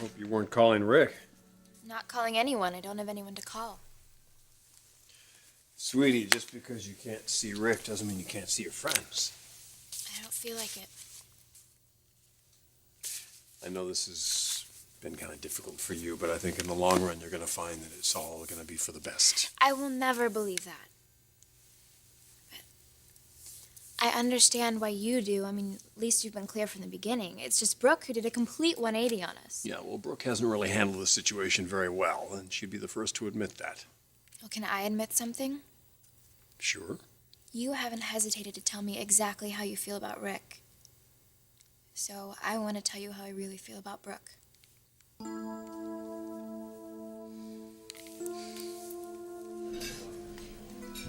Hope you weren't calling Rick. Not calling anyone. I don't have anyone to call. Sweetie, just because you can't see Rick doesn't mean you can't see your friends. I don't feel like it. I know this has been kind of difficult for you, but I think in the long run you're going to find that it's all going to be for the best. I will never believe that. But I understand why you do. I mean, at least you've been clear from the beginning. It's just Brooke who did a complete 180 on us. Yeah, well, Brooke hasn't really handled the situation very well, and she'd be the first to admit that. Well, can I admit something? Sure. You haven't hesitated to tell me exactly how you feel about Rick. So I want to tell you how I really feel about Brooke.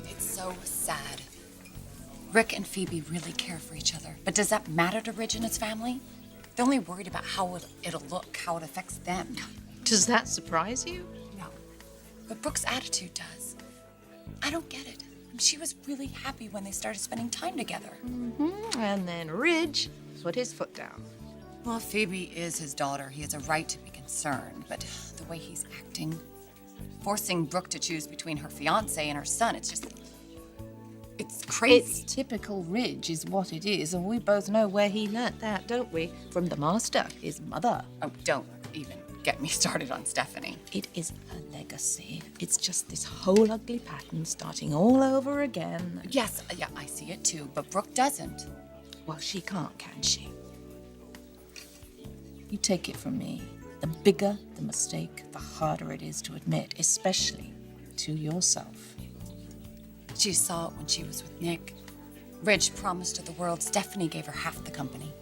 It's so sad. Rick and Phoebe really care for each other. But does that matter to Ridge and his family? They're only worried about how it'll look, how it affects them. Does that surprise you? No. But Brooke's attitude does. I don't get it. She was really happy when they started spending time together. Mm-hmm. And then Ridge put his foot down. Well, Phoebe is his daughter. He has a right to be concerned. But the way he's acting, forcing Brooke to choose between her fiancé and her son, it's crazy. It's typical Ridge is what it is, and we both know where he learnt that, don't we? From the master, his mother. Oh, don't even get me started on Stephanie. It is a legacy. It's just this whole ugly pattern starting all over again. Yes, yeah, I see it too, but Brooke doesn't. Well, she can't, can she? You take it from me. The bigger the mistake, the harder it is to admit, especially to yourself. She saw it when she was with Nick. Ridge promised her the world. Stephanie gave her half the company.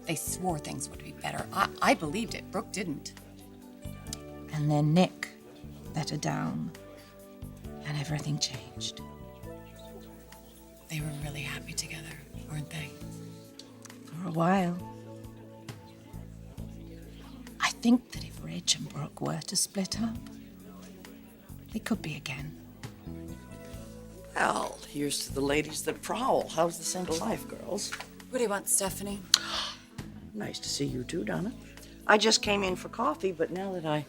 They swore things would be better. I believed it. Brooke didn't. And then Nick let her down, and everything changed. They were really happy together, weren't they? For a while. I think that if Ridge and Brooke were to split up, they could be again. Well, here's to the ladies that prowl. How's the single life, girls? What do you want, Stephanie? Nice to see you too, Donna. I just came in for coffee, but now that I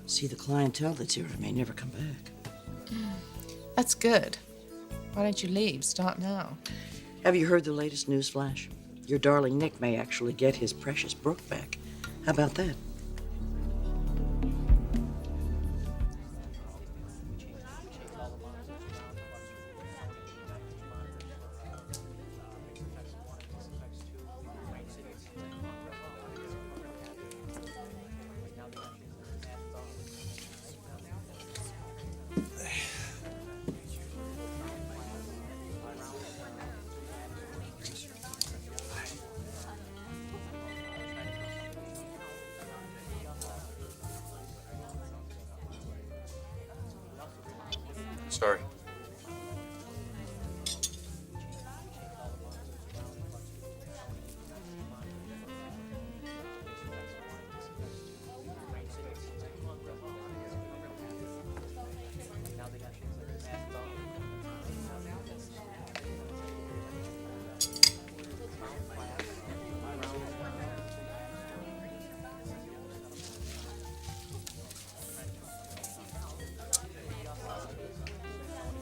see the clientele that's here, I may never come back. That's good. Why don't you leave? Start now. Have you heard the latest news flash? Your darling Nick may actually get his precious Brooke back. How about that? Sorry.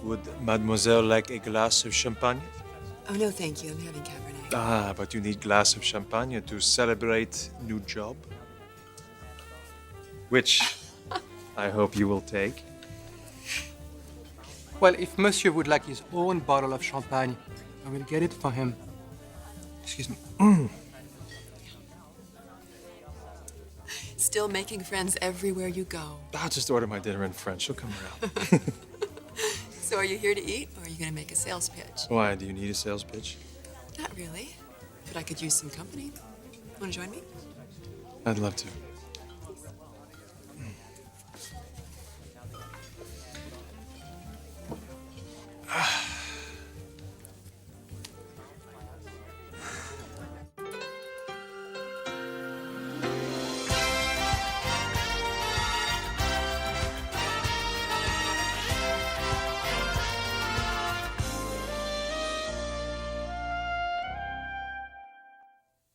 Would Mademoiselle like a glass of champagne? Oh, no, thank you. I'm having Cabernet. Ah, but you need glass of champagne to celebrate new job. Which I hope you will take. Well, if Monsieur would like his own bottle of champagne, I will get it for him. Excuse me. Still making friends everywhere you go. I'll just order my dinner in French. She'll come around. So are you here to eat, or are you going to make a sales pitch? Why? Do you need a sales pitch? Not really, but I could use some company. Want to join me? I'd love to.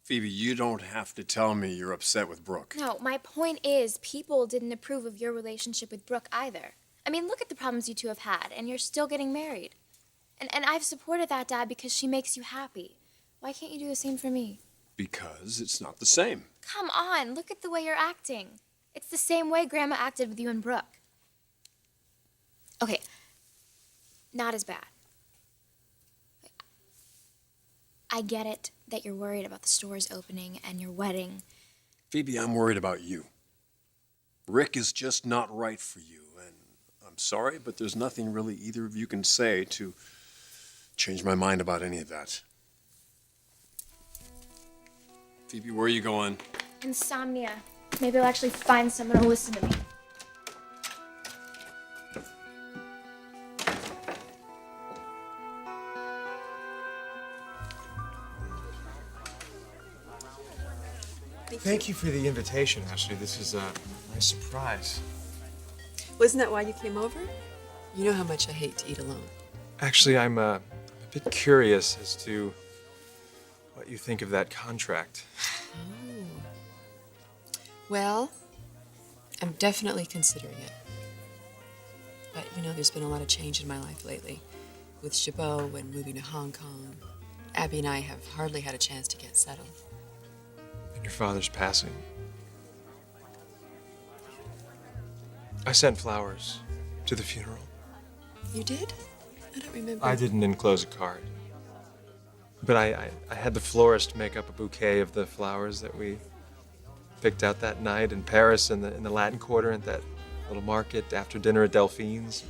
Phoebe, you don't have to tell me you're upset with Brooke. No, my point is, people didn't approve of your relationship with Brooke either. I mean, look at the problems you two have had, and you're still getting married. And I've supported that, Dad, because she makes you happy. Why can't you do the same for me? Because it's not the same. Come on, look at the way you're acting. It's the same way Grandma acted with you and Brooke. Okay, not as bad. I get it that you're worried about the stores opening and your wedding. Phoebe, I'm worried about you. Rick is just not right for you, and I'm sorry, but there's nothing really either of you can say to change my mind about any of that. Phoebe, where are you going? Insomnia. Maybe I'll actually find someone who'll listen to me. Thank you for the invitation, Ashley. This is a nice surprise. Wasn't that why you came over? You know how much I hate to eat alone. Actually, I'm a bit curious as to what you think of that contract. Well, I'm definitely considering it. But you know, there's been a lot of change in my life lately. With Chabot and moving to Hong Kong, Abby and I have hardly had a chance to get settled. And your father's passing. I sent flowers to the funeral. You did? I don't remember. I didn't enclose a card. But I had the florist make up a bouquet of the flowers that we picked out that night in Paris in the Latin Quarter at that little market after dinner at Delphine's.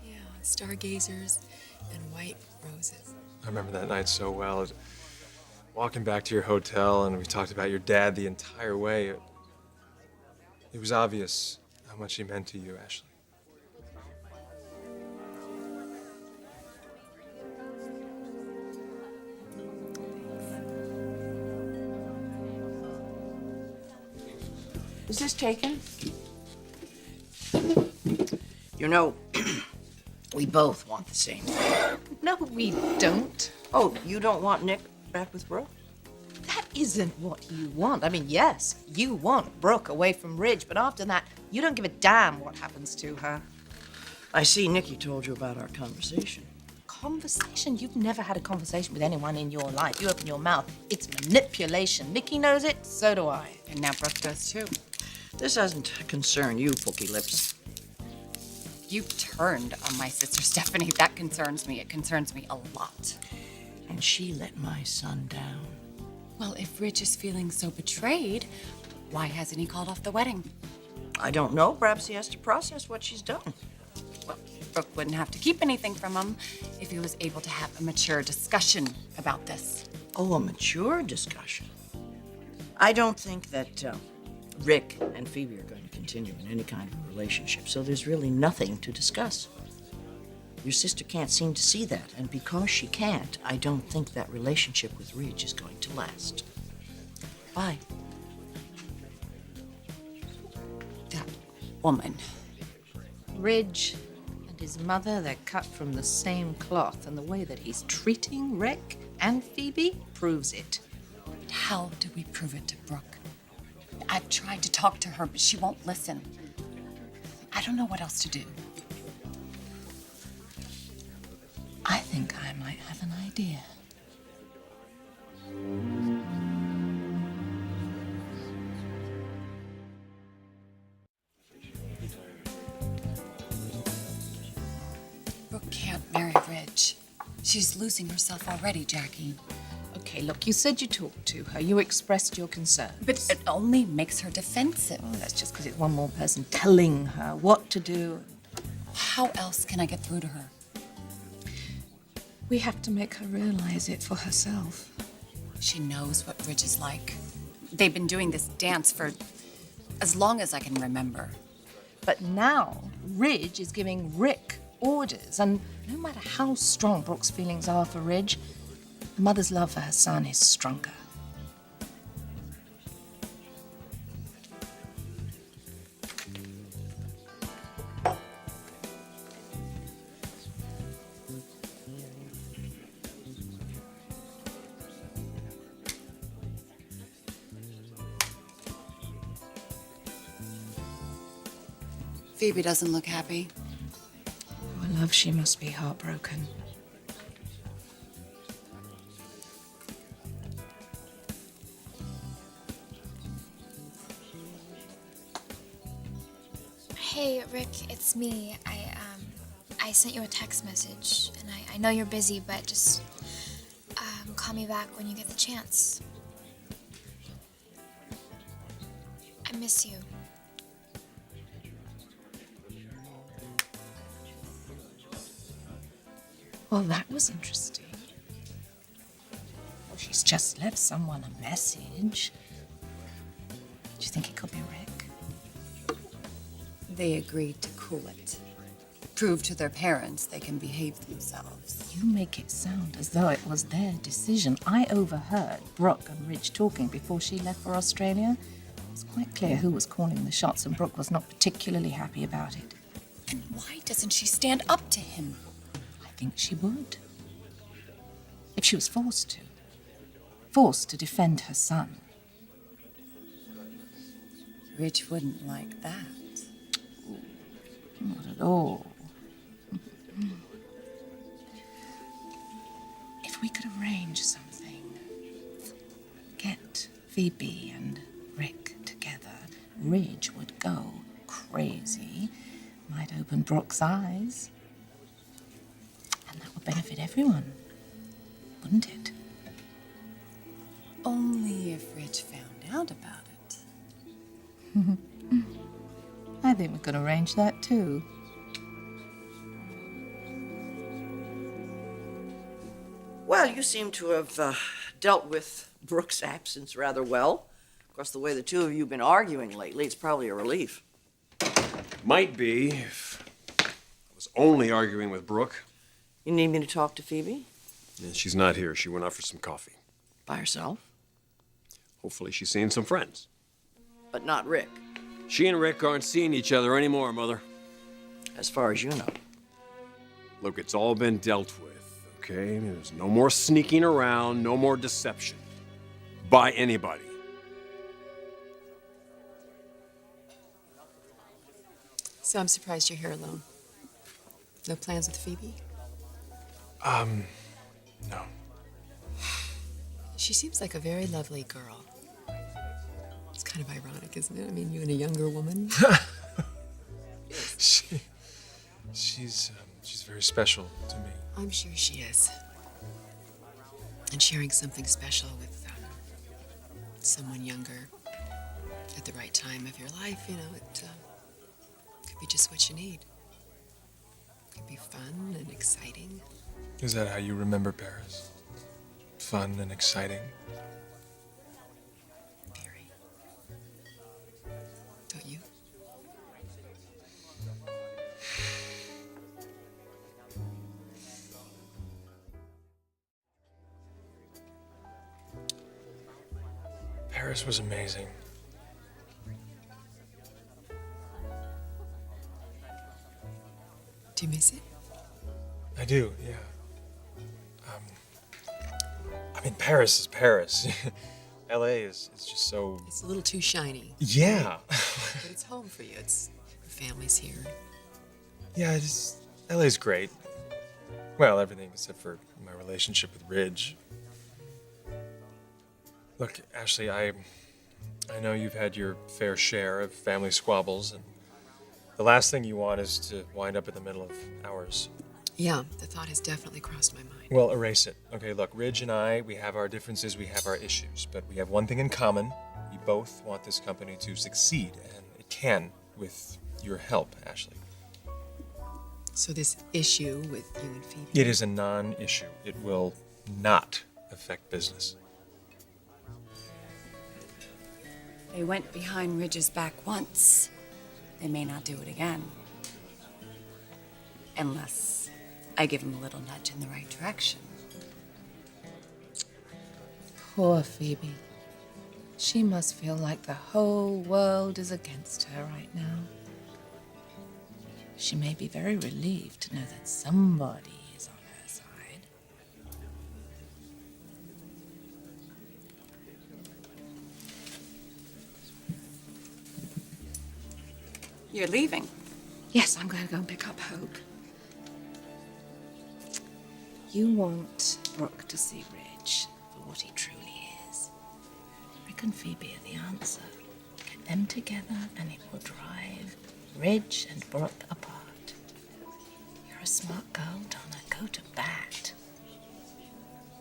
Yeah, stargazers and white roses. I remember that night so well. Walking back to your hotel, and we talked about your dad the entire way. It was obvious how much he meant to you, Ashley. Is this taken? You know, we both want the same thing. No, we don't. Oh, you don't want Nick back with Brooke? That isn't what you want. I mean, yes, you want Brooke away from Ridge, but after that, you don't give a damn what happens to her. I see Nikki told you about our conversation. Conversation? You've never had a conversation with anyone in your life. You open your mouth, it's manipulation. Mickey knows it, so do I. And now Brooke does too. This doesn't concern you, Pookie Lips. You turned on my sister Stephanie. That concerns me. It concerns me a lot. And she let my son down. Well, if Rich is feeling so betrayed, why hasn't he called off the wedding? I don't know. Perhaps he has to process what she's done. Well, Brooke wouldn't have to keep anything from him if he was able to have a mature discussion about this. Oh, a mature discussion. I don't think that Rick and Phoebe are going to continue in any kind of relationship, so there's really nothing to discuss. Your sister can't seem to see that, and because she can't, I don't think that relationship with Ridge is going to last. Bye. That woman. Ridge and his mother, they're cut from the same cloth, and the way that he's treating Rick and Phoebe proves it. But how do we prove it to Brooke? I've tried to talk to her, but she won't listen. I don't know what else to do. I think I might have an idea. Brooke can't marry Ridge. She's losing herself already, Jackie. Okay, look, you said you talked to her. You expressed your concern. But it only makes her defensive. Oh, that's just because it's one more person telling her what to do. How else can I get through to her? We have to make her realize it for herself. She knows what Ridge is like. They've been doing this dance for as long as I can remember. But now, Ridge is giving Rick orders, and no matter how strong Brooke's feelings are for Ridge, the mother's love for her son is stronger. Phoebe doesn't look happy. Oh, love, she must be heartbroken. Hey, Rick, it's me. I sent you a text message, and I know you're busy, but just call me back when you get the chance. I miss you. Well, that was interesting. Well, she's just left someone a message. Do you think it could be Rick? They agreed to cool it. Prove to their parents they can behave themselves. You make it sound as though it was their decision. I overheard Brooke and Ridge talking before she left for Australia. It was quite clear who was calling the shots, and Brooke was not particularly happy about it. And why doesn't she stand up to him? I think she would. If she was forced to. Forced to defend her son. Rich wouldn't like that. Not at all. If we could arrange something, get Phoebe and Rick together, Ridge would go crazy, might open Brooke's eyes, and that would benefit everyone, wouldn't it? Only if Rich found out about it. I think we could arrange that too. Well, you seem to have dealt with Brooke's absence rather well. Of course, the way the two of you have been arguing lately, it's probably a relief. Might be if I was only arguing with Brooke. You need me to talk to Phoebe? Yeah, she's not here. She went out for some coffee. By herself? Hopefully she's seeing some friends. But not Rick, She and Rick aren't seeing each other anymore, Mother. as far as you know. Look, it's all been dealt with, okay? There's no more sneaking around, no more deception. By anybody. So I'm surprised you're here alone. No plans with Phoebe? No. She seems like a very lovely girl. It's kind of ironic, isn't it? I mean, you and a younger woman. She's very special to me. I'm sure she is. And sharing something special with someone younger at the right time of your life, you know, it could be just what you need. It could be fun and exciting. Is that how you remember Paris? Fun and exciting? Very. Don't you? Paris was amazing. Do you miss it? I do, yeah. I mean, Paris is Paris. LA is just so... It's a little too shiny, Yeah. but it's home for you. It's your family's here. Yeah, LA's great. Well, everything except for my relationship with Ridge. Look, Ashley, I know you've had your fair share of family squabbles, and the last thing you want is to wind up in the middle of ours. Yeah, the thought has definitely crossed my mind. Well, erase it. Okay, look, Ridge and I, we have our differences, we have our issues, but we have one thing in common. We both want this company to succeed, and it can with your help, Ashley. So this issue with you and Phoebe... It is a non-issue. It will not affect business. They went behind Ridge's back once. They may not do it again. Unless I give him a little nudge in the right direction. Poor Phoebe. She must feel like the whole world is against her right now. She may be very relieved to know that somebody is on her side. You're leaving. Yes, I'm going to go and pick up Hope. You want Brooke to see Ridge for what he truly is. Rick and Phoebe are the answer. Get them together and it will drive Ridge and Brooke apart. You're a smart girl, Donna. Go to bat.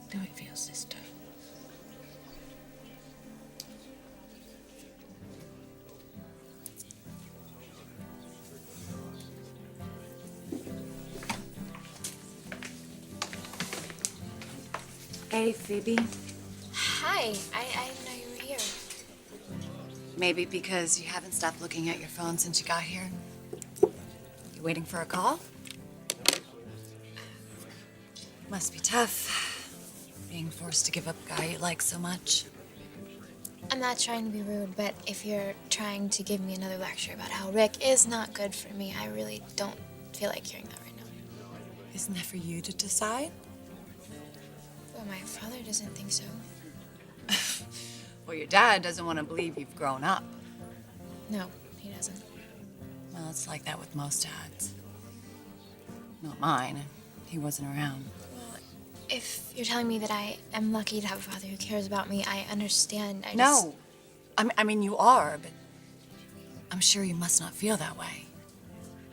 Do it for your sister. Hey, Phoebe. Hi, I didn't know you were here. Maybe because you haven't stopped looking at your phone since you got here. You waiting for a call? Must be tough, being forced to give up a guy you like so much. I'm not trying to be rude, but if you're trying to give me another lecture about how Rick is not good for me, I really don't feel like hearing that right now. Isn't that for you to decide? Well, my father doesn't think so. Well, your dad doesn't want to believe you've grown up. No, he doesn't. Well, it's like that with most dads. Not mine. He wasn't around. Well, if you're telling me that I am lucky to have a father who cares about me, I understand. No. I mean, you are, but I'm sure you must not feel that way.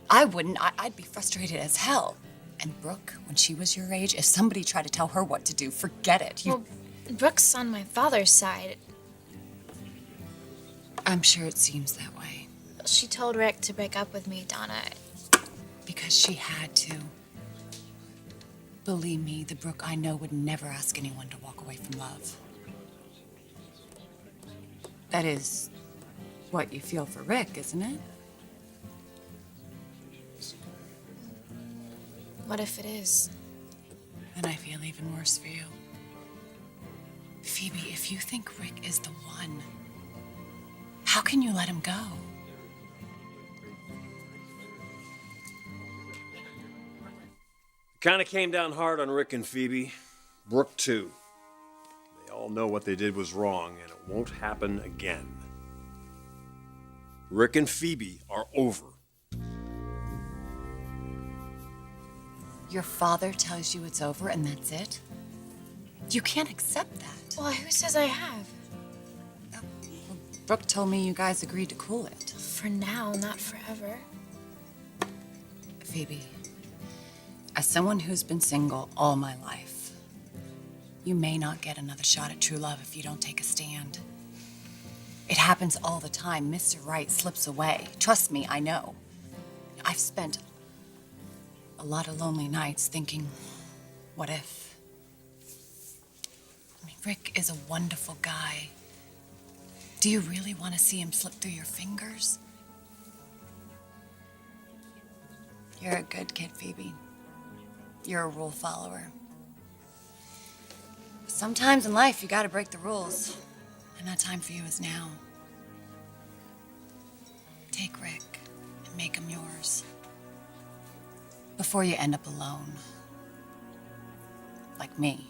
I wouldn't. I'd be frustrated as hell. And Brooke, when she was your age, if somebody tried to tell her what to do, forget it. Well, Brooke's on my father's side. I'm sure it seems that way. She told Rick to break up with me, Donna. Because she had to. Believe me, the Brooke I know would never ask anyone to walk away from love. That is what you feel for Rick, isn't it? What if it is? Then I feel even worse for you. Phoebe, if you think Rick is the one, how can you let him go? Kind of came down hard on Rick and Phoebe. Brooke, too. They all know what they did was wrong, and it won't happen again. Rick and Phoebe are over. Your father tells you it's over and that's it? You can't accept that. Well, who says I have? Brooke told me you guys agreed to cool it. For now, not forever. Phoebe, as someone who's been single all my life, you may not get another shot at true love if you don't take a stand. It happens all the time. Mr. Right slips away. Trust me, I know. I've spent a lot of lonely nights thinking, what if? I mean, Rick is a wonderful guy. Do you really want to see him slip through your fingers? You're a good kid, Phoebe. You're a rule follower. Sometimes in life, you gotta break the rules. And that time for you is now. Take Rick and make him yours. Before you end up alone. Like me.